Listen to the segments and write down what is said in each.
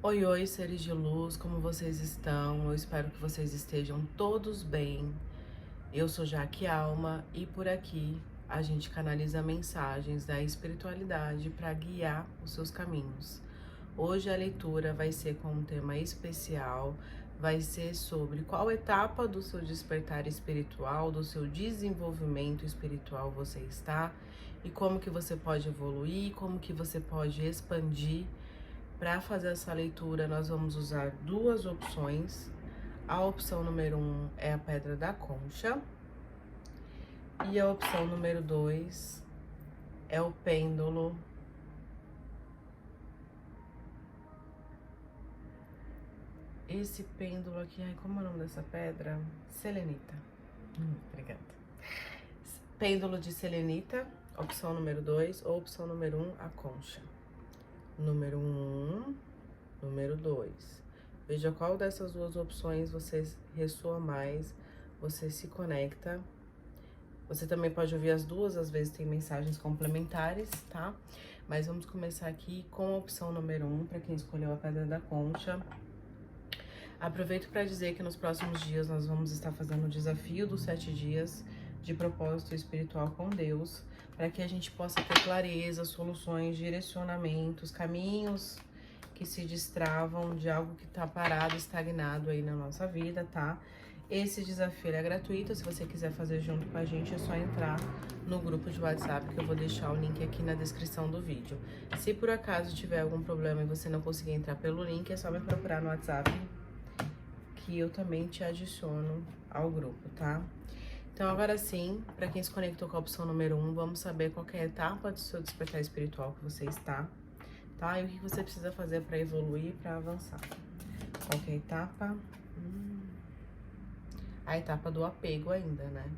Oi, oi, seres de luz, como vocês estão? Eu espero que vocês estejam todos bem. Eu sou Jaque Alma e por aqui a gente canaliza mensagens da espiritualidade para guiar os seus caminhos. Hoje a leitura vai ser com um tema especial, vai ser sobre qual etapa do seu despertar espiritual, do seu desenvolvimento espiritual você está e como que você pode evoluir, como que você pode expandir. Para fazer essa leitura, nós vamos usar duas opções. A opção número 1 é a Pedra da Concha e a opção número 2 é o pêndulo. Esse pêndulo aqui, ai, como é o nome dessa pedra? Selenita. Obrigada. Pêndulo de selenita, opção número 2, ou opção número 1, a concha. Número 1, número 2. Veja qual dessas duas opções você ressoa mais, você se conecta. Você também pode ouvir as duas, às vezes tem mensagens complementares, tá? Mas vamos começar aqui com a opção número 1, para quem escolheu a Pedra da Concha. Aproveito para dizer que nos próximos dias nós vamos estar fazendo o desafio dos 7 dias de propósito espiritual com Deus, para que a gente possa ter clareza, soluções, direcionamentos, caminhos que se destravam de algo que está parado, estagnado aí na nossa vida, tá? Esse desafio é gratuito, se você quiser fazer junto com a gente é só entrar no grupo de WhatsApp que eu vou deixar o link aqui na descrição do vídeo. Se por acaso tiver algum problema e você não conseguir entrar pelo link, é só me procurar no WhatsApp que eu também te adiciono ao grupo, tá? Então agora sim, para quem se conectou com a opção número 1, vamos saber qual é a etapa do seu despertar espiritual que você está, tá? E o que você precisa fazer para evoluir, para avançar. Qual que é a etapa? A etapa do apego ainda, né?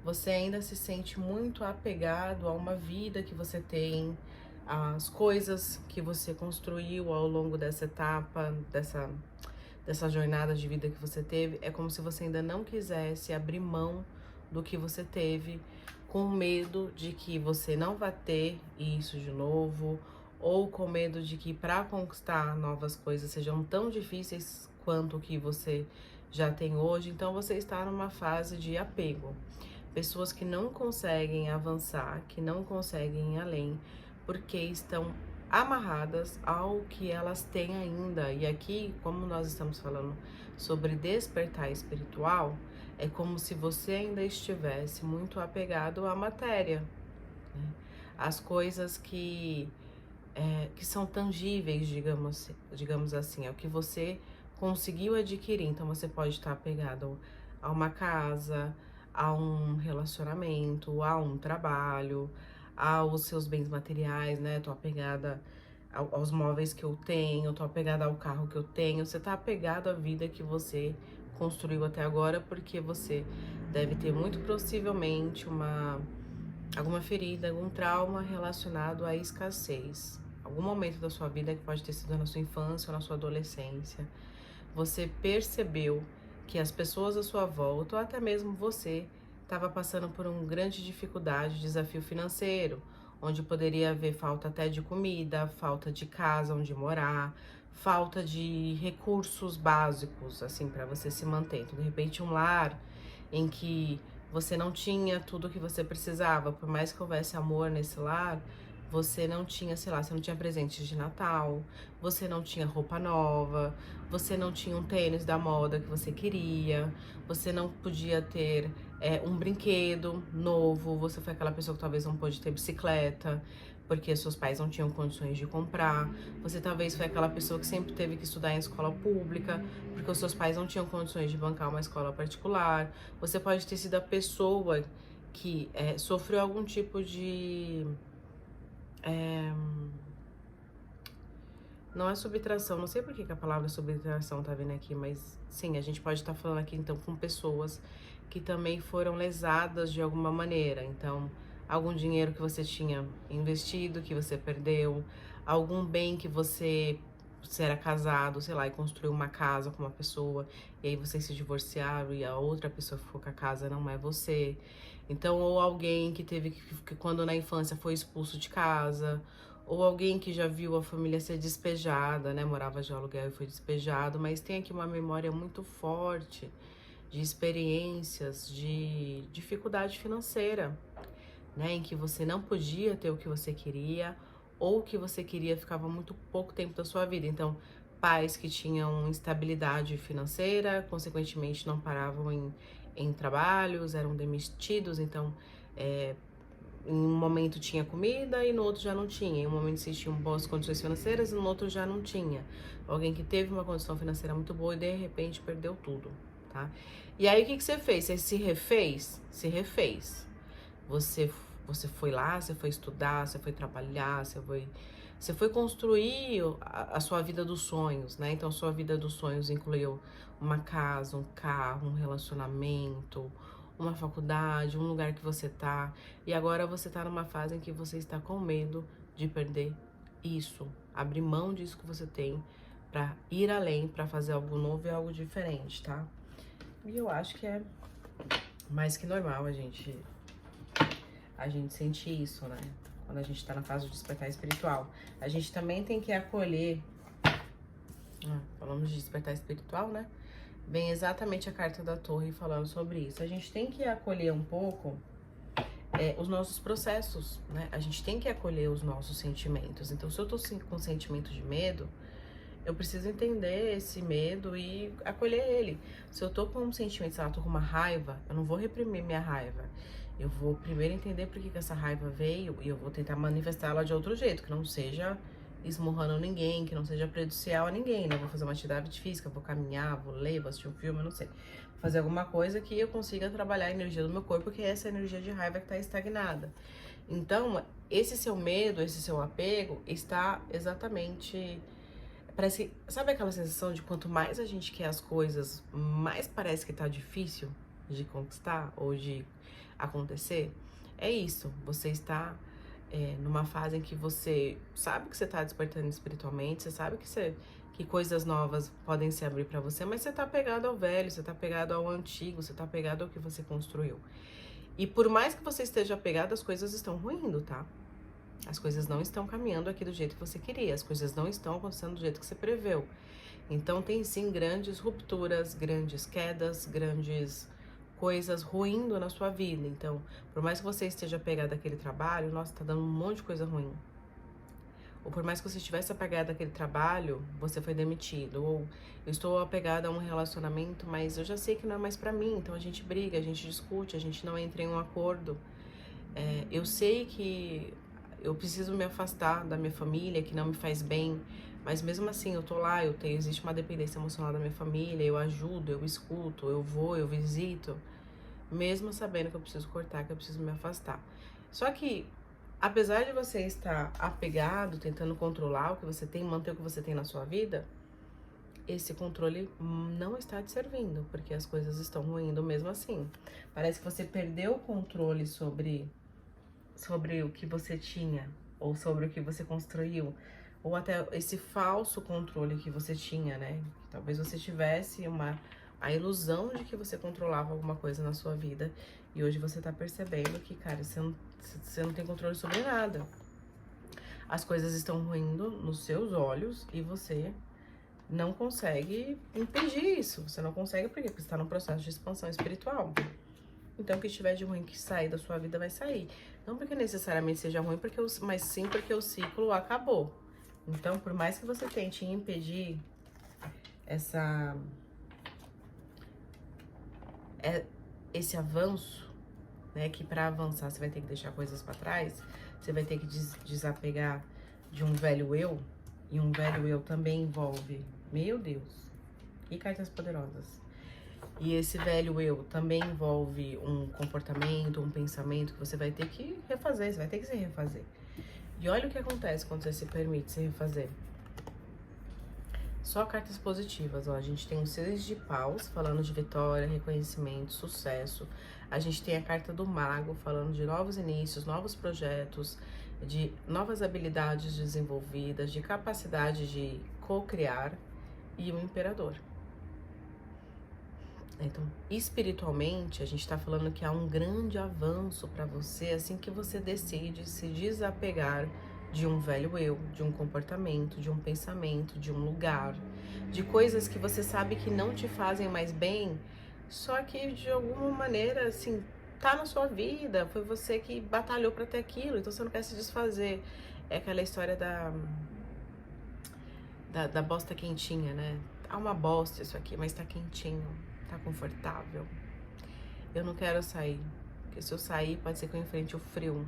Você ainda se sente muito apegado a uma vida que você tem, às coisas que você construiu ao longo dessa etapa, dessa jornada de vida que você teve. É como se você ainda não quisesse abrir mão do que você teve, com medo de que você não vai ter isso de novo, ou com medo de que para conquistar novas coisas sejam tão difíceis quanto o que você já tem hoje. Então você está numa fase de apego. Pessoas que não conseguem avançar, que não conseguem ir além, porque estão amarradas ao que elas têm ainda. E aqui, como nós estamos falando sobre despertar espiritual, é como se você ainda estivesse muito apegado à matéria, né? As coisas que são tangíveis, digamos assim, é o que você conseguiu adquirir. Então você pode estar apegado a uma casa, a um relacionamento, a um trabalho, aos seus bens materiais, né? Tô apegada aos móveis que eu tenho, tô apegada ao carro que eu tenho. Você tá apegado à vida que você construiu até agora, porque você deve ter muito possivelmente alguma ferida, algum trauma relacionado à escassez. Algum momento da sua vida, que pode ter sido na sua infância ou na sua adolescência, você percebeu que as pessoas à sua volta, ou até mesmo você, estava passando por uma grande dificuldade, desafio financeiro, onde poderia haver falta até de comida, falta de casa onde morar, falta de recursos básicos, assim, para você se manter. Então, de repente, um lar em que você não tinha tudo o que você precisava, por mais que houvesse amor nesse lar, você não tinha, sei lá, você não tinha presentes de Natal, você não tinha roupa nova, você não tinha um tênis da moda que você queria, você não podia ter um brinquedo novo, você foi aquela pessoa que talvez não pôde ter bicicleta, porque seus pais não tinham condições de comprar, você talvez foi aquela pessoa que sempre teve que estudar em escola pública, porque os seus pais não tinham condições de bancar uma escola particular, você pode ter sido a pessoa que sofreu algum tipo de... não é subtração, não sei por que a palavra subtração tá vindo aqui, mas sim, a gente pode estar falando aqui então com pessoas que também foram lesadas de alguma maneira. Então, algum dinheiro que você tinha investido, que você perdeu, algum bem que você era casado, sei lá, e construiu uma casa com uma pessoa, e aí vocês se divorciaram e a outra pessoa que ficou com a casa não é você. Então, ou alguém que teve que quando na infância foi expulso de casa, ou alguém que já viu a família ser despejada, né? Morava de aluguel e foi despejado, mas tem aqui uma memória muito forte de experiências de dificuldade financeira, né? Em que você não podia ter o que você queria, ou o que você queria ficava muito pouco tempo da sua vida. Então, pais que tinham instabilidade financeira, consequentemente não paravam em trabalhos, eram demitidos, então em um momento tinha comida e no outro já não tinha. Em um momento vocês tinham boas condições financeiras e no outro já não tinha. Alguém que teve uma condição financeira muito boa e de repente perdeu tudo, tá? E aí o que você fez? Você se refez? Se refez. Você, você foi lá, você foi estudar, você foi trabalhar, você foi construir a sua vida dos sonhos, né? Então, sua vida dos sonhos incluiu uma casa, um carro, um relacionamento, uma faculdade, um lugar que você tá. E agora você tá numa fase em que você está com medo de perder isso, abrir mão disso que você tem pra ir além, pra fazer algo novo e algo diferente, tá? E eu acho que é mais que normal a gente sente isso, né? Quando a gente tá na fase de despertar espiritual. A gente também tem que acolher. Falamos de despertar espiritual, né? Vem exatamente a carta da Torre falando sobre isso. A gente tem que acolher um pouco os nossos processos, né? A gente tem que acolher os nossos sentimentos. Então, se eu tô com sentimento de medo, eu preciso entender esse medo e acolher ele. Se eu tô com um sentimento, sei lá, tô com uma raiva, eu não vou reprimir minha raiva. Eu vou primeiro entender por que essa raiva veio e eu vou tentar manifestá-la de outro jeito, que não seja esmurrando ninguém, que não seja prejudicial a ninguém, né? Eu vou fazer uma atividade física, vou caminhar, vou ler, vou assistir um filme, eu não sei. Vou fazer alguma coisa que eu consiga trabalhar a energia do meu corpo, que é essa energia de raiva que tá estagnada. Então, esse seu medo, esse seu apego está exatamente... Parece, sabe aquela sensação de quanto mais a gente quer as coisas, mais parece que tá difícil de conquistar ou de acontecer? É isso, você está numa fase em que você sabe que você tá despertando espiritualmente, você sabe que coisas novas podem se abrir para você, mas você tá pegado ao velho, você tá pegado ao antigo, você tá pegado ao que você construiu. E por mais que você esteja apegado, as coisas estão ruindo, tá? As coisas não estão caminhando aqui do jeito que você queria, as coisas não estão acontecendo do jeito que você preveu. Então tem sim grandes rupturas, grandes quedas, grandes coisas ruindo na sua vida. Então, por mais que você esteja apegado àquele trabalho, nossa, tá dando um monte de coisa ruim. Ou por mais que você estivesse apegado àquele trabalho, você foi demitido. Ou eu estou apegada a um relacionamento, mas eu já sei que não é mais pra mim. Então a gente briga, a gente discute, a gente não entra em um acordo. Eu sei que eu preciso me afastar da minha família, que não me faz bem, mas mesmo assim eu tô lá, existe uma dependência emocional da minha família, eu ajudo, eu escuto, eu vou, eu visito, mesmo sabendo que eu preciso cortar, que eu preciso me afastar. Só que, apesar de você estar apegado, tentando controlar o que você tem, manter o que você tem na sua vida, esse controle não está te servindo, porque as coisas estão ruindo mesmo assim. Parece que você perdeu o controle sobre o que você tinha, ou sobre o que você construiu, ou até esse falso controle que você tinha, né? Talvez você tivesse a ilusão de que você controlava alguma coisa na sua vida, e hoje você tá percebendo que, cara, você não tem controle sobre nada. As coisas estão ruindo nos seus olhos e você não consegue impedir isso. Você não consegue porque você está num processo de expansão espiritual. Então, o que estiver de ruim que sair da sua vida vai sair. Não porque necessariamente seja ruim, mas sim porque o ciclo acabou. Então, por mais que você tente impedir esse avanço, né, que para avançar você vai ter que deixar coisas para trás, você vai ter que desapegar de um velho eu, e um velho eu também envolve, meu Deus, que cartas poderosas. E esse velho eu também envolve um comportamento, um pensamento que você vai ter que refazer, você vai ter que se refazer. E olha o que acontece quando você se permite se refazer. Só cartas positivas, ó. A gente tem o 6 de paus, falando de vitória, reconhecimento, sucesso. A gente tem a carta do mago, falando de novos inícios, novos projetos, de novas habilidades desenvolvidas, de capacidade de co-criar. E o imperador. Então, espiritualmente, a gente está falando que há um grande avanço para você assim que você decide se desapegar de um velho eu, de um comportamento, de um pensamento, de um lugar, de coisas que você sabe que não te fazem mais bem, só que de alguma maneira, assim, tá na sua vida, foi você que batalhou para ter aquilo, então você não quer se desfazer. É aquela história da bosta quentinha, né? Tá uma bosta isso aqui, mas tá quentinho, tá confortável. Eu não quero sair, porque se eu sair pode ser que eu enfrente o frio,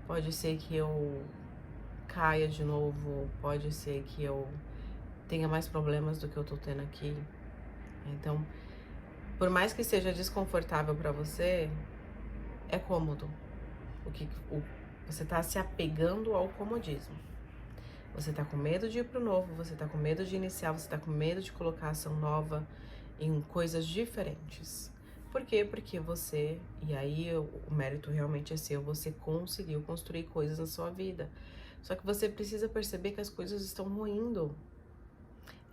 pode ser que eu caia de novo, pode ser que eu tenha mais problemas do que eu tô tendo aqui. Então, por mais que seja desconfortável pra você, é cômodo. Você tá se apegando ao comodismo. Você tá com medo de ir pro novo, você tá com medo de iniciar, você tá com medo de colocar ação nova em coisas diferentes. Por quê? Porque você, e aí o mérito realmente é seu, você conseguiu construir coisas na sua vida. Só que você precisa perceber que as coisas estão ruindo.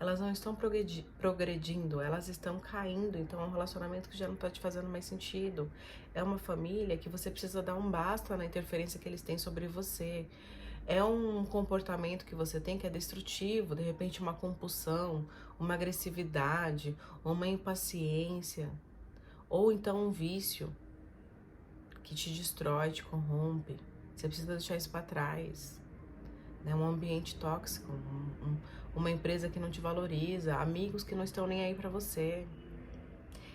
Elas não estão progredindo, elas estão caindo. Então é um relacionamento que já não tá te fazendo mais sentido. É uma família que você precisa dar um basta na interferência que eles têm sobre você. É um comportamento que você tem que é destrutivo, de repente uma compulsão, uma agressividade, uma impaciência, ou então um vício que te destrói, te corrompe. Você precisa deixar isso para trás. Né? Um ambiente tóxico, uma empresa que não te valoriza, amigos que não estão nem aí para você.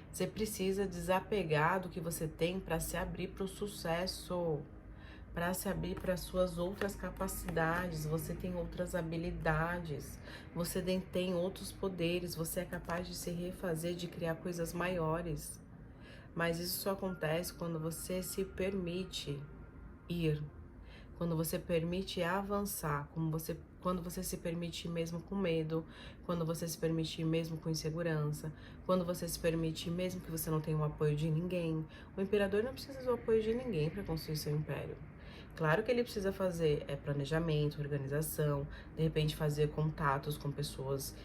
Você precisa desapegar do que você tem para se abrir para o sucesso, para se abrir para suas outras capacidades. Você tem outras habilidades, você tem outros poderes, você é capaz de se refazer, de criar coisas maiores. Mas isso só acontece quando você se permite ir, quando você permite avançar, quando você se permite ir mesmo com medo, quando você se permite ir mesmo com insegurança, quando você se permite ir mesmo que você não tenha o apoio de ninguém. O imperador não precisa do apoio de ninguém para construir seu império. Claro que ele precisa fazer planejamento, organização, de repente fazer contatos com pessoas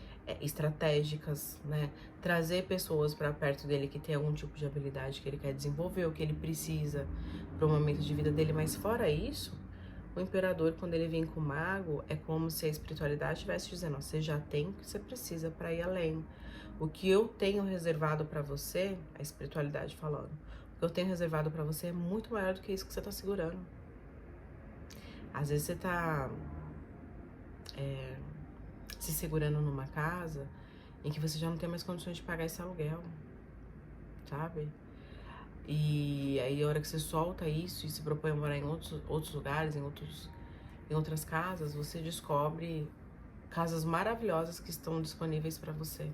estratégicas, né? Trazer pessoas para perto dele que tem algum tipo de habilidade que ele quer desenvolver, o que ele precisa para o momento de vida dele. Mas fora isso, o imperador, quando ele vem com o mago, é como se a espiritualidade estivesse dizendo: você já tem o que você precisa para ir além. O que eu tenho reservado para você, a espiritualidade falando, o que eu tenho reservado para você é muito maior do que isso que você está segurando. Às vezes você tá se segurando numa casa em que você já não tem mais condições de pagar esse aluguel, sabe? E aí a hora que você solta isso e se propõe a morar em outros lugares, em outras casas, você descobre casas maravilhosas que estão disponíveis para você,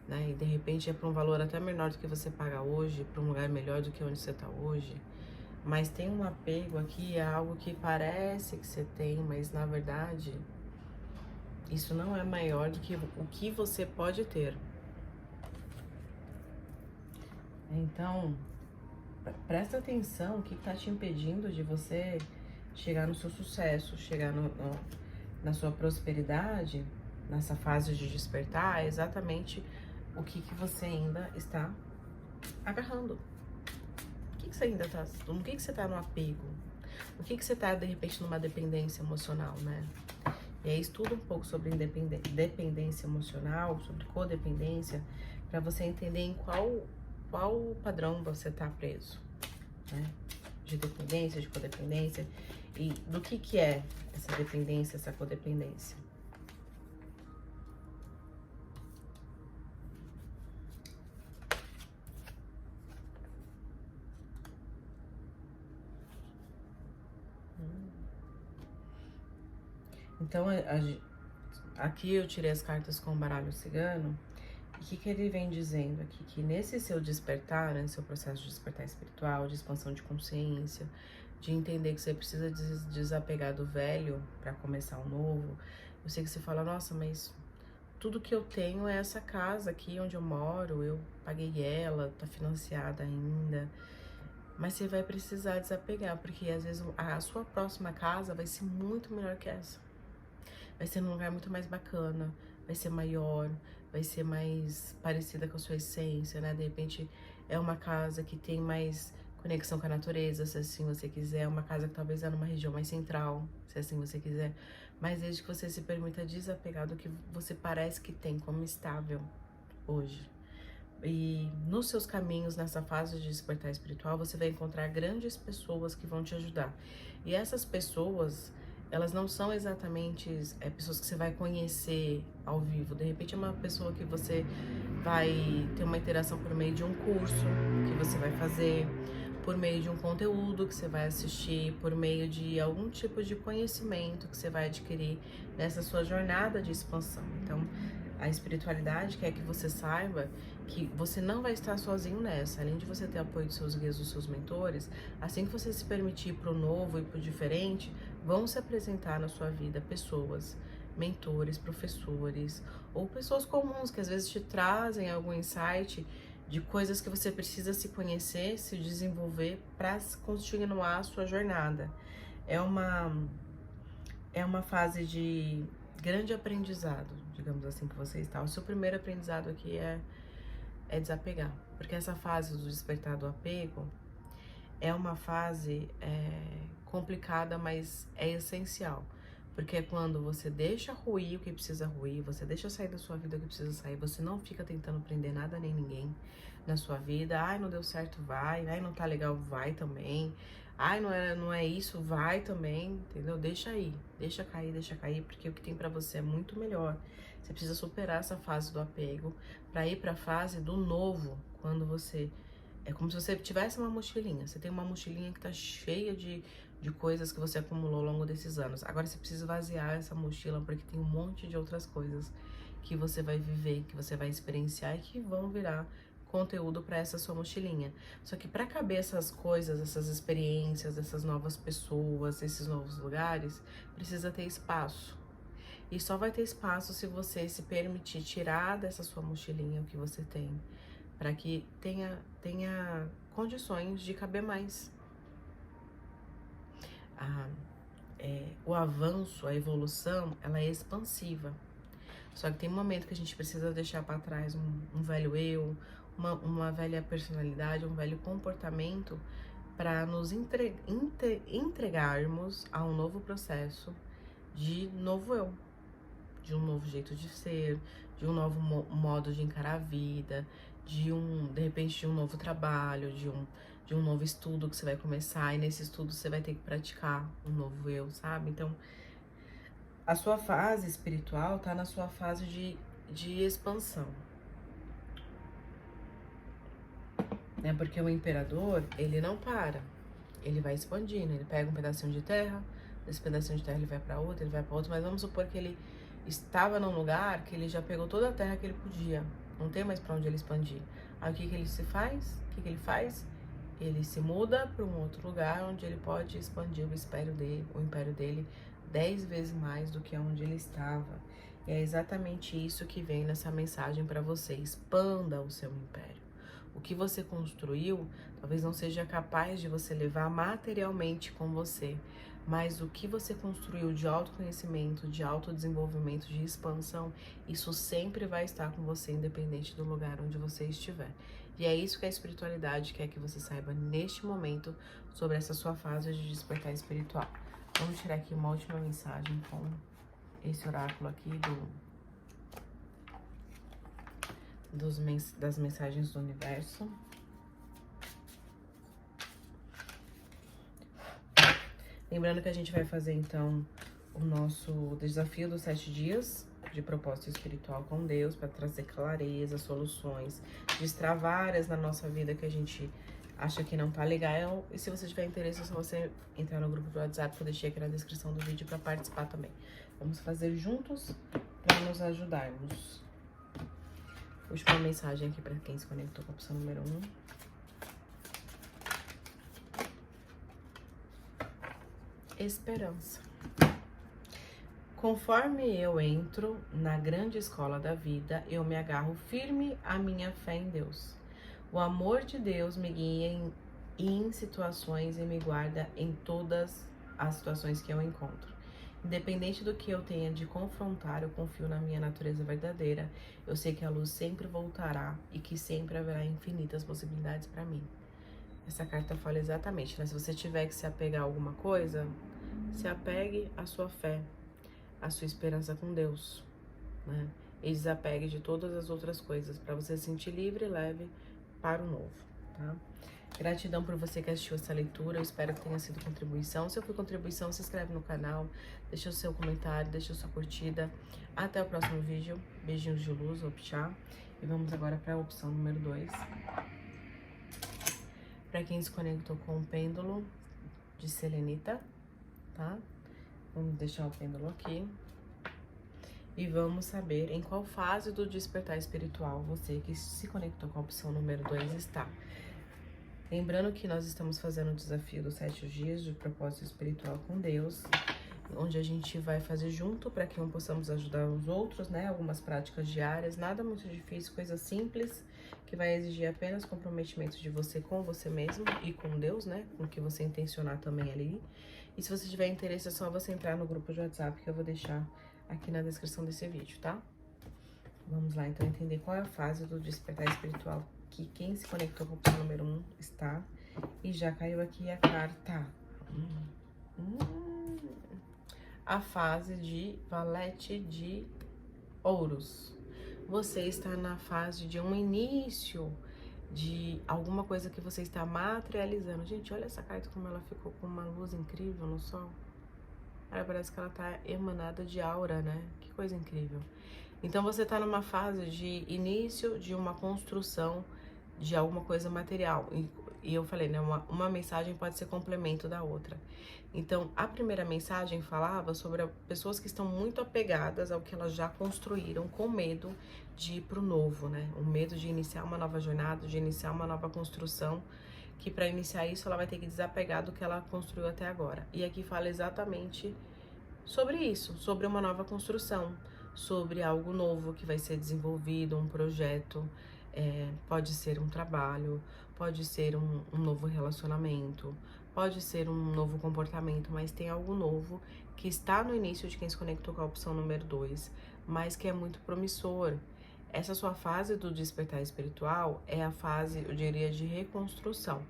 né? E de repente é para um valor até menor do que você paga hoje, para um lugar melhor do que onde você está hoje. Mas tem um apego aqui a algo que parece que você tem, mas na verdade isso não é maior do que o que você pode ter. Então, presta atenção o que está te impedindo de você chegar no seu sucesso, chegar na sua prosperidade, nessa fase de despertar, é exatamente o que você ainda está agarrando. O que você ainda está, no que você está no apego? O que você está, de repente, numa dependência emocional, né? E aí estuda um pouco sobre dependência emocional, sobre codependência, para você entender em qual padrão você está preso, né? De dependência, de codependência, e do que é essa dependência, essa codependência. Então, aqui eu tirei as cartas com o baralho cigano. E o que ele vem dizendo aqui? Que nesse seu despertar, né, seu processo de despertar espiritual, de expansão de consciência, de entender que você precisa desapegar do velho para começar o novo. Eu sei que você fala: nossa, mas tudo que eu tenho é essa casa aqui onde eu moro, eu paguei ela, tá financiada ainda. Mas você vai precisar desapegar, porque às vezes a sua próxima casa vai ser muito melhor que essa. Vai ser num lugar muito mais bacana, vai ser maior, vai ser mais parecida com a sua essência, né? De repente é uma casa que tem mais conexão com a natureza, se assim você quiser, uma casa que talvez é numa região mais central, se assim você quiser, mas desde que você se permita desapegar do que você parece que tem como estável hoje. E nos seus caminhos, nessa fase de despertar espiritual, você vai encontrar grandes pessoas que vão te ajudar. E essas pessoas, elas não são exatamente pessoas que você vai conhecer ao vivo. De repente é uma pessoa que você vai ter uma interação por meio de um curso que você vai fazer, por meio de um conteúdo que você vai assistir, por meio de algum tipo de conhecimento que você vai adquirir nessa sua jornada de expansão. Então, a espiritualidade quer que você saiba que você não vai estar sozinho nessa. Além de você ter apoio dos seus guias, dos seus mentores, assim que você se permitir para o novo e para o diferente, vão se apresentar na sua vida pessoas, mentores, professores ou pessoas comuns que às vezes te trazem algum insight de coisas que você precisa se conhecer, se desenvolver para continuar a sua jornada. É uma fase de grande aprendizado, digamos assim, que você está. O seu primeiro aprendizado aqui é desapegar, porque essa fase do despertar do apego é uma fase complicada, mas é essencial. Porque é quando você deixa ruir o que precisa ruir, você deixa sair da sua vida o que precisa sair, você não fica tentando prender nada nem ninguém na sua vida. Ai, não deu certo, vai. Ai, não tá legal, vai também. Ai, não é isso, vai também, entendeu? Deixa aí, deixa cair, porque o que tem pra você é muito melhor. Você precisa superar essa fase do apego pra ir pra fase do novo, quando você... É como se você tivesse uma mochilinha. Você tem uma mochilinha que tá cheia de coisas que você acumulou ao longo desses anos. Agora você precisa esvaziar essa mochila porque tem um monte de outras coisas que você vai viver, que você vai experienciar e que vão virar conteúdo para essa sua mochilinha. Só que para caber essas coisas, essas experiências, essas novas pessoas, esses novos lugares, precisa ter espaço. E só vai ter espaço se você se permitir tirar dessa sua mochilinha o que você tem, para que tenha condições de caber mais. O avanço, a evolução, ela é expansiva. Só que tem um momento que a gente precisa deixar para trás um velho eu, uma velha personalidade, um velho comportamento para nos entregarmos a um novo processo de novo eu, de um novo jeito de ser, de um novo modo de encarar a vida, de repente de um novo trabalho, de um novo estudo que você vai começar, e nesse estudo você vai ter que praticar um novo eu, sabe? Então, a sua fase espiritual tá na sua fase de expansão. Né? Porque o imperador, ele não para, ele vai expandindo, ele pega um pedacinho de terra, desse pedacinho de terra ele vai para outro, ele vai para outro, mas vamos supor que ele estava num lugar que ele já pegou toda a terra que ele podia, não tem mais para onde ele expandir. Aí o que ele faz? Ele se muda para um outro lugar onde ele pode expandir o império dele 10 vezes mais do que onde ele estava. E é exatamente isso que vem nessa mensagem para você: expanda o seu império. O que você construiu talvez não seja capaz de você levar materialmente com você, mas o que você construiu de autoconhecimento, de autodesenvolvimento, de expansão, isso sempre vai estar com você, independente do lugar onde você estiver. E é isso que a espiritualidade quer que você saiba neste momento sobre essa sua fase de despertar espiritual. Vamos tirar aqui uma última mensagem com esse oráculo aqui das mensagens do universo. Lembrando que a gente vai fazer então o nosso desafio dos 7 dias de propósito espiritual com Deus, para trazer clareza, soluções, destravar áreas na nossa vida que a gente acha que não tá legal. E se você tiver interesse, é só você entrar no grupo do WhatsApp que eu deixei aqui na descrição do vídeo para participar também. Vamos fazer juntos para nos ajudarmos. Última mensagem aqui para quem se conectou com a opção número 1. Esperança. Conforme eu entro na grande escola da vida, eu me agarro firme à minha fé em Deus. O amor de Deus me guia em situações e me guarda em todas as situações que eu encontro. Independente do que eu tenha de confrontar, eu confio na minha natureza verdadeira. Eu sei que a luz sempre voltará e que sempre haverá infinitas possibilidades para mim. Essa carta fala exatamente, né? Se você tiver que se apegar a alguma coisa, se apegue à sua fé, à sua esperança com Deus, né? E desapegue de todas as outras coisas, para você se sentir livre e leve para o novo, tá? Gratidão por você que assistiu essa leitura, eu espero que tenha sido contribuição. Se foi contribuição, se inscreve no canal, deixa o seu comentário, deixa a sua curtida. Até o próximo vídeo. Beijinhos de luz, opchá. E vamos agora para a opção número 2. Para quem se conectou com o pêndulo de selenita, tá? Vamos deixar o pêndulo aqui. E vamos saber em qual fase do despertar espiritual você que se conectou com a opção número 2 está. Lembrando que nós estamos fazendo o desafio dos 7 dias de propósito espiritual com Deus, onde a gente vai fazer junto para que possamos ajudar os outros, né? Algumas práticas diárias, nada muito difícil, coisa simples, que vai exigir apenas comprometimento de você com você mesmo e com Deus, né? Com o que você intencionar também ali. E se você tiver interesse, é só você entrar no grupo de WhatsApp que eu vou deixar aqui na descrição desse vídeo, tá? Vamos lá, então, entender qual é a fase do despertar espiritual que quem se conectou com o ponto número 1 está. E já caiu aqui a carta. A fase de valete de ouros. Você está na fase de um início de alguma coisa que você está materializando. Gente, olha essa carta como ela ficou com uma luz incrível no sol. Parece que ela tá emanada de aura, né? Que coisa incrível. Então você tá numa fase de início de uma construção de alguma coisa material. E eu falei, né? Uma mensagem pode ser complemento da outra. Então, a primeira mensagem falava sobre pessoas que estão muito apegadas ao que elas já construíram, com medo de ir pro novo, né? O medo de iniciar uma nova jornada, de iniciar uma nova construção, que para iniciar isso ela vai ter que desapegar do que ela construiu até agora. E aqui fala exatamente sobre isso, sobre uma nova construção, sobre algo novo que vai ser desenvolvido, um projeto, pode ser um trabalho, pode ser um novo relacionamento, pode ser um novo comportamento, mas tem algo novo que está no início de quem se conectou com a opção número 2, mas que é muito promissor. Essa sua fase do despertar espiritual é a fase, eu diria, de reconstrução.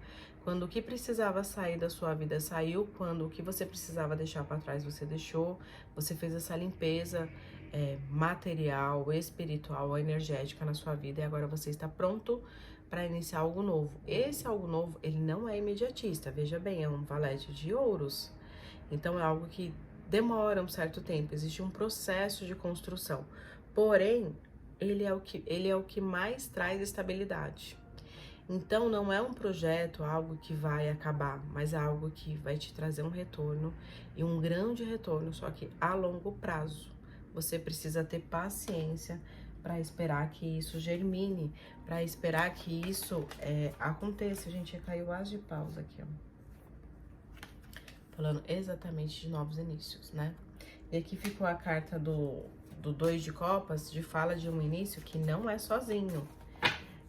Quando o que precisava sair da sua vida saiu, quando o que você precisava deixar para trás você deixou, você fez essa limpeza material, espiritual, energética na sua vida e agora você está pronto para iniciar algo novo. Esse algo novo, ele não é imediatista, veja bem, é um valete de ouros. Então é algo que demora um certo tempo, existe um processo de construção. Porém, ele é o que mais traz estabilidade. Então, não é um projeto, algo que vai acabar, mas é algo que vai te trazer um retorno e um grande retorno, só que a longo prazo. Você precisa ter paciência para esperar que isso germine, para esperar que isso aconteça. Gente, caiu as de paus aqui, ó. Falando exatamente de novos inícios, né? E aqui ficou a carta do 2 de copas, de fala de um início que não é sozinho.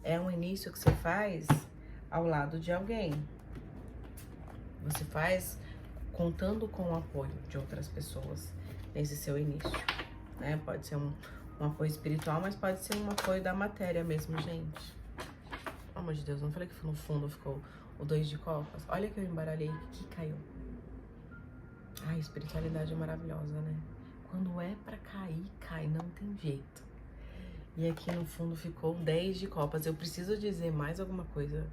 É um início que você faz ao lado de alguém. Você faz contando com o apoio de outras pessoas nesse seu início, né? Pode ser um apoio espiritual, mas pode ser um apoio da matéria mesmo, gente. Pelo amor de Deus, não falei que no fundo ficou o 2 de copas? Olha que eu embaralhei, que caiu. Ai, espiritualidade é maravilhosa, né? Quando é pra cair, cai, não tem jeito. E aqui no fundo ficou 10 de copas. Eu preciso dizer mais alguma coisa.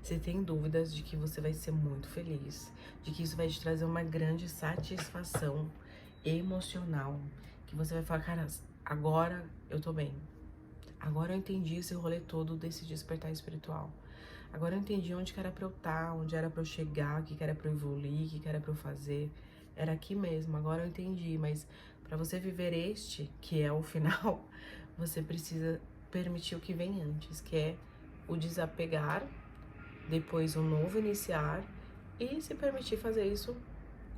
Você tem dúvidas de que você vai ser muito feliz, de que isso vai te trazer uma grande satisfação emocional, que você vai falar, cara, agora eu tô bem. Agora eu entendi esse rolê todo desse despertar espiritual. Agora eu entendi onde que era pra eu estar, onde era pra eu chegar, o que era pra eu evoluir, o que era pra eu fazer. Era aqui mesmo, agora eu entendi, mas pra você viver este, que é o final, você precisa permitir o que vem antes, que é o desapegar, depois o novo iniciar e se permitir fazer isso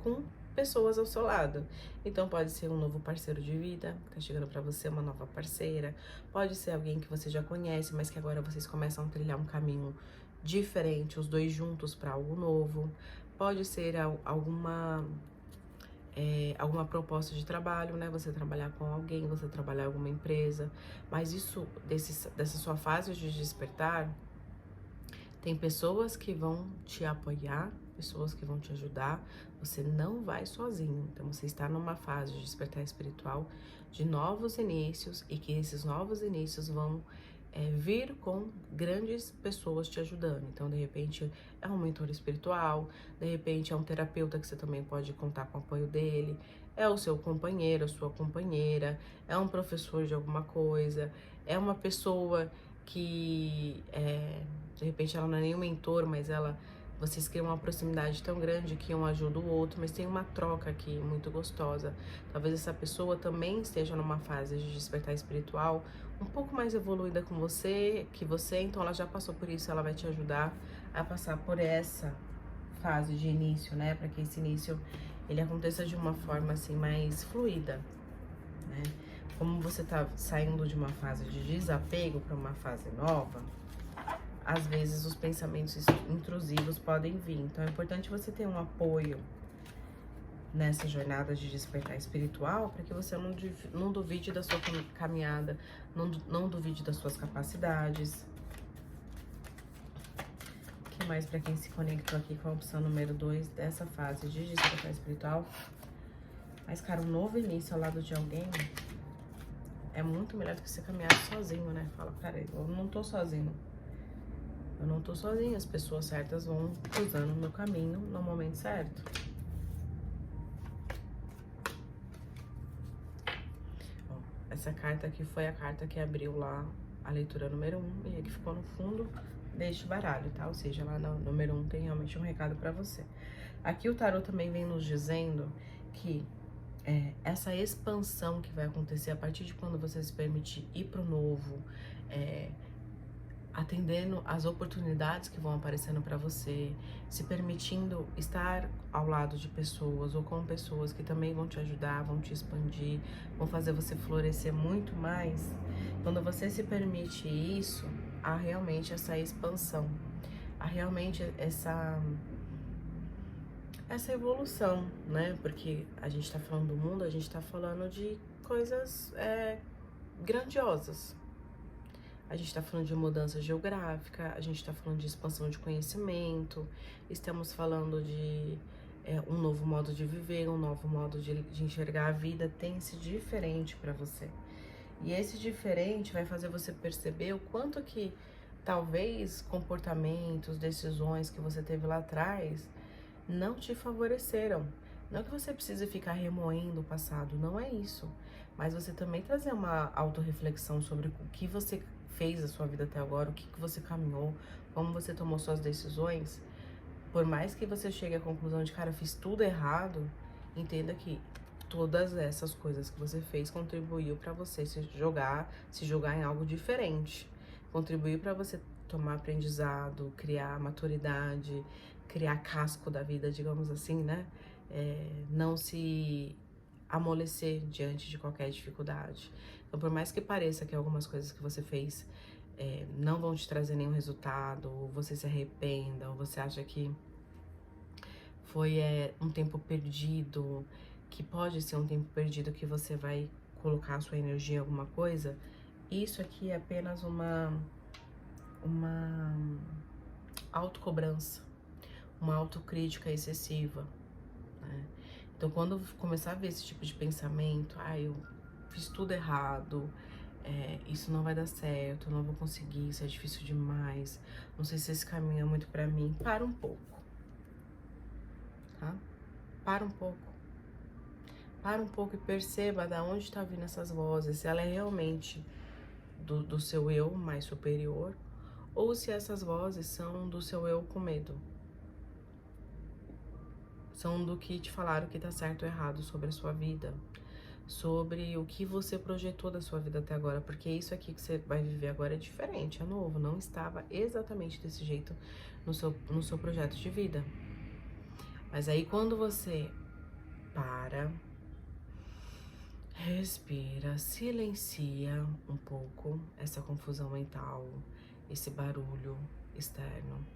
com pessoas ao seu lado. Então pode ser um novo parceiro de vida, que tá chegando pra você, uma nova parceira, pode ser alguém que você já conhece, mas que agora vocês começam a trilhar um caminho diferente, os dois juntos para algo novo, pode ser alguma proposta de trabalho, né? Você trabalhar com alguém, você trabalhar em alguma empresa, mas isso, dessa sua fase de despertar, Tem pessoas que vão te apoiar, pessoas que vão te ajudar. Você não vai sozinho. Então você está numa fase de despertar espiritual, de novos inícios, e que esses novos inícios vão vir com grandes pessoas te ajudando. Então, de repente, é um mentor espiritual, de repente é um terapeuta que você também pode contar com o apoio dele, é o seu companheiro, a sua companheira, é um professor de alguma coisa, é uma pessoa que, de repente, ela não é nem um mentor, mas vocês criam uma proximidade tão grande que um ajuda o outro, mas tem uma troca aqui muito gostosa. Talvez essa pessoa também esteja numa fase de despertar espiritual um pouco mais evoluída com você, então ela já passou por isso, ela vai te ajudar a passar por essa fase de início, né? Para que esse início ele aconteça de uma forma assim mais fluida, né? Como você tá saindo de uma fase de desapego para uma fase nova, às vezes os pensamentos intrusivos podem vir. Então é importante você ter um apoio nessa jornada de despertar espiritual, para que você não duvide da sua caminhada, não duvide das suas capacidades. O que mais para quem se conectou aqui com a opção número 2 dessa fase de despertar espiritual? Mas, cara, um novo início ao lado de alguém é muito melhor do que você caminhar sozinho, né? Fala, cara, eu não tô sozinho. Eu não tô sozinho, as pessoas certas vão cruzando o meu caminho no momento certo. Ó, essa carta aqui foi a carta que abriu lá a leitura número 1 e a que ficou no fundo deste baralho, tá? Ou seja, lá no número 1 tem realmente um recado pra você. Aqui o tarô também vem nos dizendo que essa expansão que vai acontecer a partir de quando você se permitir ir pro novo, atendendo as oportunidades que vão aparecendo para você, se permitindo estar ao lado de pessoas ou com pessoas que também vão te ajudar, vão te expandir, vão fazer você florescer muito mais. Quando você se permite isso, há realmente essa expansão, há realmente essa evolução, né? Porque a gente tá falando do mundo, a gente tá falando de coisas grandiosas. A gente está falando de mudança geográfica, a gente está falando de expansão de conhecimento, estamos falando de um novo modo de viver, um novo modo de enxergar a vida. Tem esse diferente para você. E esse diferente vai fazer você perceber o quanto que talvez comportamentos, decisões que você teve lá atrás não te favoreceram. Não que você precise ficar remoendo o passado, não é isso. Mas você também trazer uma autorreflexão sobre o que você fez a sua vida até agora, o que você caminhou, como você tomou suas decisões. Por mais que você chegue à conclusão de, cara, eu fiz tudo errado, entenda que todas essas coisas que você fez contribuiu para você se jogar em algo diferente. Contribuiu para você tomar aprendizado, criar maturidade, criar casco da vida, digamos assim, né? Não se amolecer diante de qualquer dificuldade. Então, por mais que pareça que algumas coisas que você fez não vão te trazer nenhum resultado, ou você se arrependa, ou você acha que foi um tempo perdido, que pode ser um tempo perdido que você vai colocar a sua energia em alguma coisa, isso aqui é apenas uma autocobrança, uma autocrítica excessiva, né? Então, quando começar a ver esse tipo de pensamento, eu fiz tudo errado, isso não vai dar certo, eu não vou conseguir, isso é difícil demais, não sei se esse caminho é muito pra mim, para um pouco, tá? Para um pouco. Para um pouco e perceba da onde tá vindo essas vozes, se ela é realmente do seu eu mais superior, ou se essas vozes são do seu eu com medo. São do que te falaram que tá certo ou errado sobre a sua vida, sobre o que você projetou da sua vida até agora, porque isso aqui que você vai viver agora é diferente, é novo, não estava exatamente desse jeito no seu projeto de vida. Mas aí quando você para, respira, silencia um pouco essa confusão mental, esse barulho externo,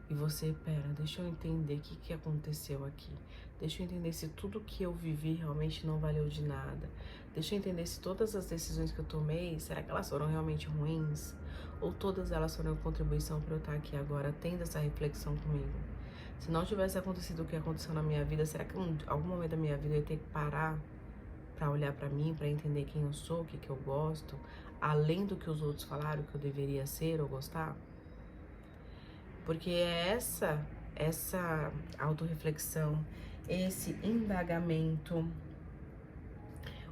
E você, pera, deixa eu entender o que aconteceu aqui. Deixa eu entender se tudo que eu vivi realmente não valeu de nada. Deixa eu entender se todas as decisões que eu tomei, será que elas foram realmente ruins? Ou todas elas foram contribuição para eu estar aqui agora, tendo essa reflexão comigo? Se não tivesse acontecido o que aconteceu na minha vida, será que em algum momento da minha vida eu ia ter que parar para olhar para mim, para entender quem eu sou, o que eu gosto, além do que os outros falaram que eu deveria ser ou gostar? Porque é essa autorreflexão, esse indagamento,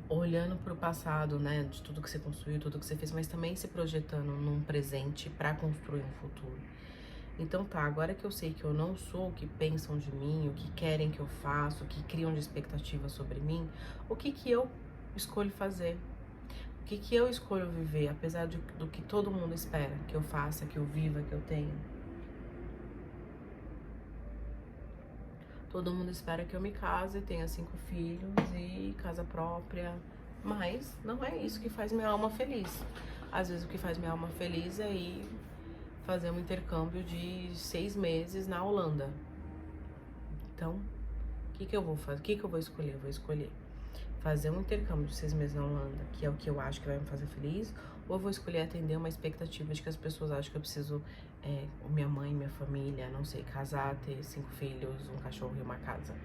olhando para o passado, né, de tudo que você construiu, tudo que você fez, mas também se projetando num presente para construir um futuro. Então tá, agora que eu sei que eu não sou o que pensam de mim, o que querem que eu faça, o que criam de expectativa sobre mim, o que eu escolho fazer? O que eu escolho viver, apesar do que todo mundo espera que eu faça, que eu viva, que eu tenha? Todo mundo espera que eu me case, tenha 5 filhos e casa própria, mas não é isso que faz minha alma feliz. Às vezes o que faz minha alma feliz é ir fazer um intercâmbio de 6 meses na Holanda. Então, o que eu vou fazer? O que eu vou escolher? Eu vou escolher fazer um intercâmbio de 6 meses na Holanda, que é o que eu acho que vai me fazer feliz, ou eu vou escolher atender uma expectativa de que as pessoas acham que eu preciso, minha mãe, minha família, não sei, casar, ter 5 filhos, um cachorro e uma casa.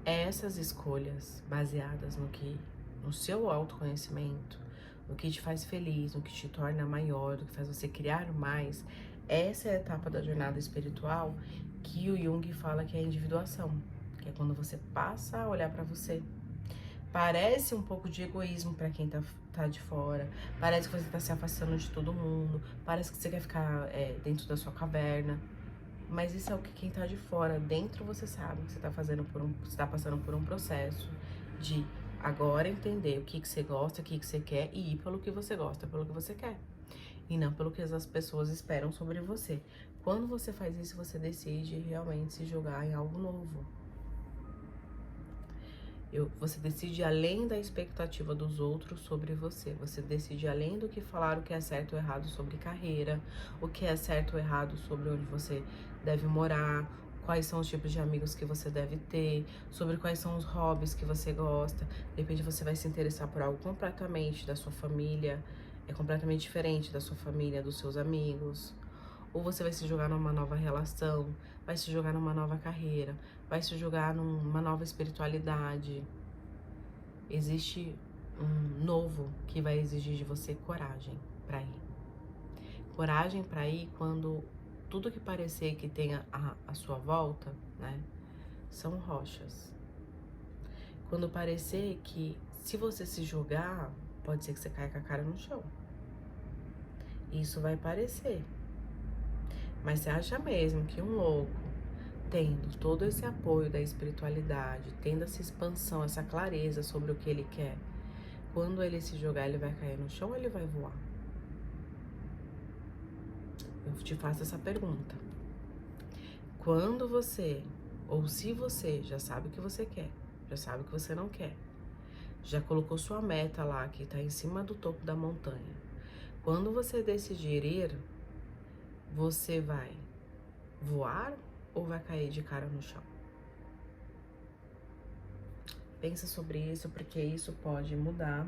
Essas escolhas baseadas no seu autoconhecimento, no que te faz feliz, no que te torna maior, no que faz você criar mais, essa é a etapa da jornada espiritual que o Jung fala que é a individuação, que é quando você passa a olhar para você. Parece um pouco de egoísmo para quem tá de fora, parece que você tá se afastando de todo mundo, parece que você quer ficar dentro da sua caverna, mas isso é o que quem tá de fora, dentro você sabe que você tá você tá passando por um processo de agora entender o que você gosta, o que você quer e ir pelo que você gosta, pelo que você quer. E não pelo que as pessoas esperam sobre você. Quando você faz isso, você decide realmente se jogar em algo novo. Você decide além da expectativa dos outros sobre você. Você decide além do que falaram que é certo ou errado sobre carreira, o que é certo ou errado sobre onde você deve morar, quais são os tipos de amigos que você deve ter, sobre quais são os hobbies que você gosta. De repente você vai se interessar por algo completamente da sua família, é completamente diferente da sua família, dos seus amigos. Ou você vai se jogar numa nova relação, vai se jogar numa nova carreira, vai se jogar numa nova espiritualidade. Existe um novo que vai exigir de você coragem para ir. Coragem para ir quando tudo que parecer que tenha a sua volta, né, são rochas. Quando parecer que se você se jogar, pode ser que você caia com a cara no chão. Isso vai parecer. Mas você acha mesmo que um louco, tendo todo esse apoio da espiritualidade, tendo essa expansão, essa clareza sobre o que ele quer, quando ele se jogar, ele vai cair no chão ou ele vai voar? Eu te faço essa pergunta. Quando você, ou se você já sabe o que você quer, já sabe o que você não quer, já colocou sua meta lá, que está em cima do topo da montanha, quando você decidir ir, você vai voar ou vai cair de cara no chão? Pensa sobre isso, porque isso pode mudar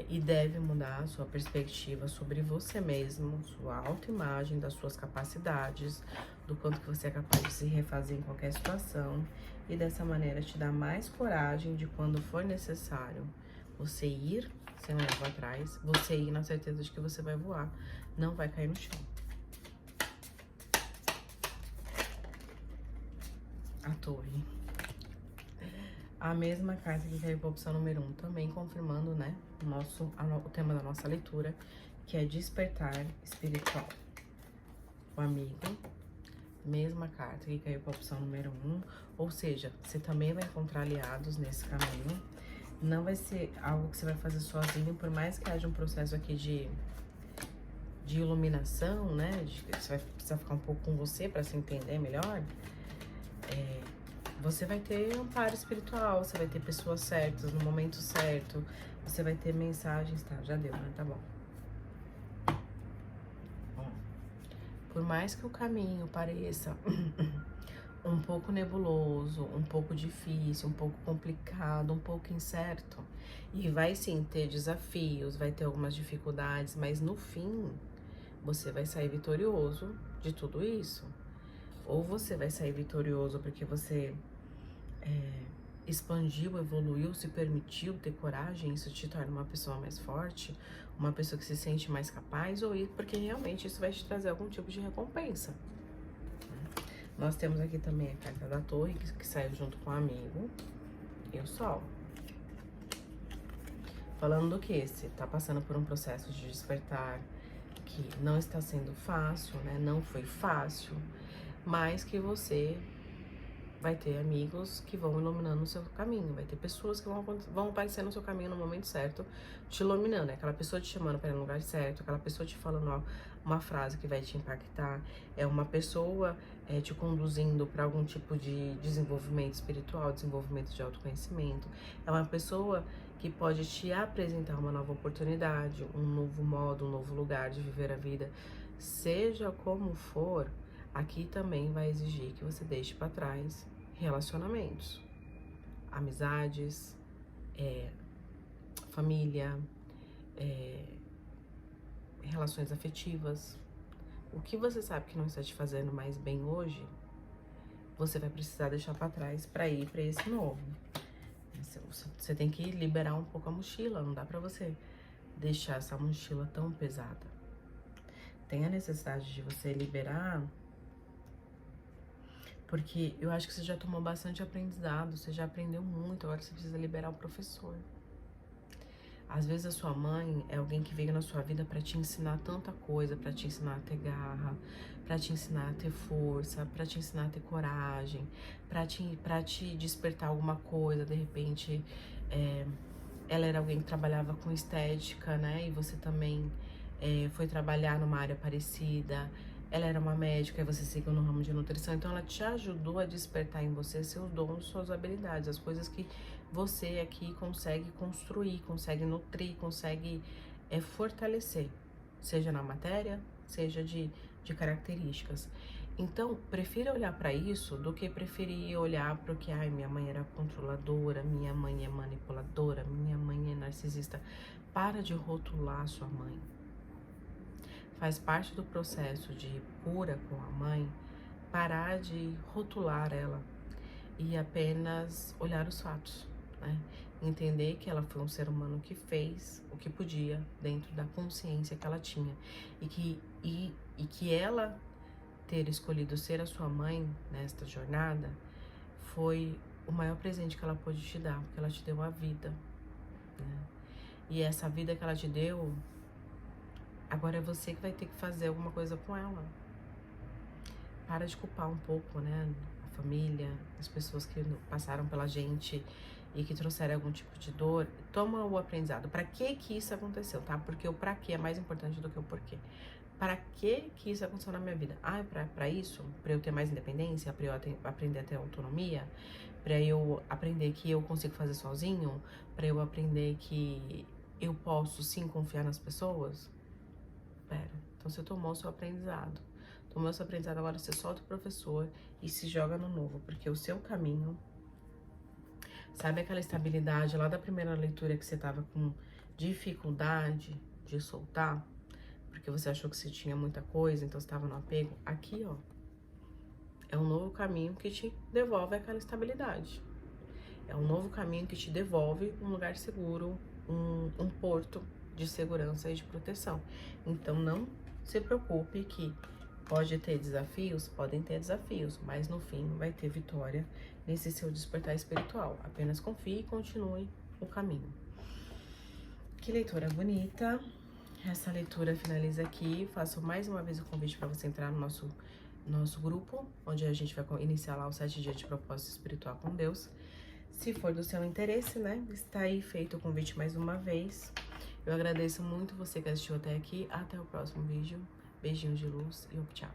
e deve mudar a sua perspectiva sobre você mesmo, sua autoimagem, das suas capacidades, do quanto que você é capaz de se refazer em qualquer situação e dessa maneira te dar mais coragem de quando for necessário você ir sem olhar para trás, você ir na certeza de que você vai voar, não vai cair no chão. A torre. A mesma carta que caiu para a opção número 1, também confirmando, né, o tema da nossa leitura, que é despertar espiritual. O amigo, mesma carta que caiu para a opção número 1, ou seja, você também vai encontrar aliados nesse caminho. Não vai ser algo que você vai fazer sozinho, por mais que haja um processo aqui de iluminação, né, você vai precisar ficar um pouco com você para se entender melhor. Você vai ter amparo espiritual, você vai ter pessoas certas no momento certo, você vai ter mensagens, tá, já deu, né, tá bom. Ó, por mais que o caminho pareça um pouco nebuloso, um pouco difícil, um pouco complicado, um pouco incerto, e vai sim ter desafios, vai ter algumas dificuldades, mas no fim você vai sair vitorioso de tudo isso. Ou você vai sair vitorioso porque você expandiu, evoluiu, se permitiu ter coragem, isso te torna uma pessoa mais forte, uma pessoa que se sente mais capaz, ou porque realmente isso vai te trazer algum tipo de recompensa. Nós temos aqui também a carta da Torre, que saiu junto com o amigo, e o Sol. Falando do que você tá passando por um processo de despertar que não está sendo fácil, né? Não foi fácil, mas que você vai ter amigos que vão iluminando o seu caminho, vai ter pessoas que vão aparecer no seu caminho no momento certo, te iluminando, é aquela pessoa te chamando para ir no lugar certo, aquela pessoa te falando uma frase que vai te impactar, é uma pessoa te conduzindo para algum tipo de desenvolvimento espiritual, desenvolvimento de autoconhecimento, é uma pessoa que pode te apresentar uma nova oportunidade, um novo modo, um novo lugar de viver a vida, seja como for. Aqui também vai exigir que você deixe para trás relacionamentos, amizades, família, relações afetivas. O que você sabe que não está te fazendo mais bem hoje, você vai precisar deixar para trás para ir para esse novo. Você tem que liberar um pouco a mochila, não dá para você deixar essa mochila tão pesada. Tem a necessidade de você liberar, porque eu acho que você já tomou bastante aprendizado, você já aprendeu muito, agora você precisa liberar o professor. Às vezes a sua mãe é alguém que veio na sua vida para te ensinar tanta coisa, para te ensinar a ter garra, para te ensinar a ter força, para te ensinar a ter coragem, para te despertar alguma coisa, de repente ela era alguém que trabalhava com estética, né? E você também foi trabalhar numa área parecida. Ela era uma médica e você seguiu no ramo de nutrição. Então ela te ajudou a despertar em você seus dons, suas habilidades, as coisas que você aqui consegue construir, consegue nutrir, consegue fortalecer. Seja na matéria, seja de características. Então, prefira olhar para isso do que preferir olhar para o que, ai, minha mãe era controladora, minha mãe é manipuladora, minha mãe é narcisista. Para de rotular sua mãe. Faz parte do processo de cura com a mãe parar de rotular ela e apenas olhar os fatos, né? Entender que ela foi um ser humano que fez o que podia dentro da consciência que ela tinha e que ela ter escolhido ser a sua mãe nesta jornada foi o maior presente que ela pôde te dar, porque ela te deu a vida, né? E essa vida que ela te deu, agora é você que vai ter que fazer alguma coisa com ela. Para de culpar um pouco, né? A família, as pessoas que passaram pela gente e que trouxeram algum tipo de dor. Toma o aprendizado. Para que isso aconteceu, tá? Porque o para que é mais importante do que o porquê. Para que isso aconteceu na minha vida? Ah, para isso? Para eu ter mais independência? Para eu aprender a ter autonomia? Para eu aprender que eu consigo fazer sozinho? Para eu aprender que eu posso sim confiar nas pessoas? Pera, então você tomou o seu aprendizado. Tomou o seu aprendizado, agora você solta o professor e se joga no novo, porque o seu caminho... Sabe aquela estabilidade lá da primeira leitura que você tava com dificuldade de soltar? Porque você achou que você tinha muita coisa, então você estava no apego. Aqui, ó, é um novo caminho que te devolve aquela estabilidade. É um novo caminho que te devolve um lugar seguro, um porto de segurança e de proteção. Então não se preocupe que pode ter desafios, podem ter desafios, mas no fim vai ter vitória nesse seu despertar espiritual. Apenas confie e continue o caminho. Que leitura bonita! Essa leitura finaliza aqui. Faço mais uma vez o convite para você entrar no nosso grupo, onde a gente vai iniciar lá os 7 dias de propósito espiritual com Deus. Se for do seu interesse, né? Está aí feito o convite mais uma vez. Eu agradeço muito você que assistiu até aqui. Até o próximo vídeo. Beijinhos de luz e tchau.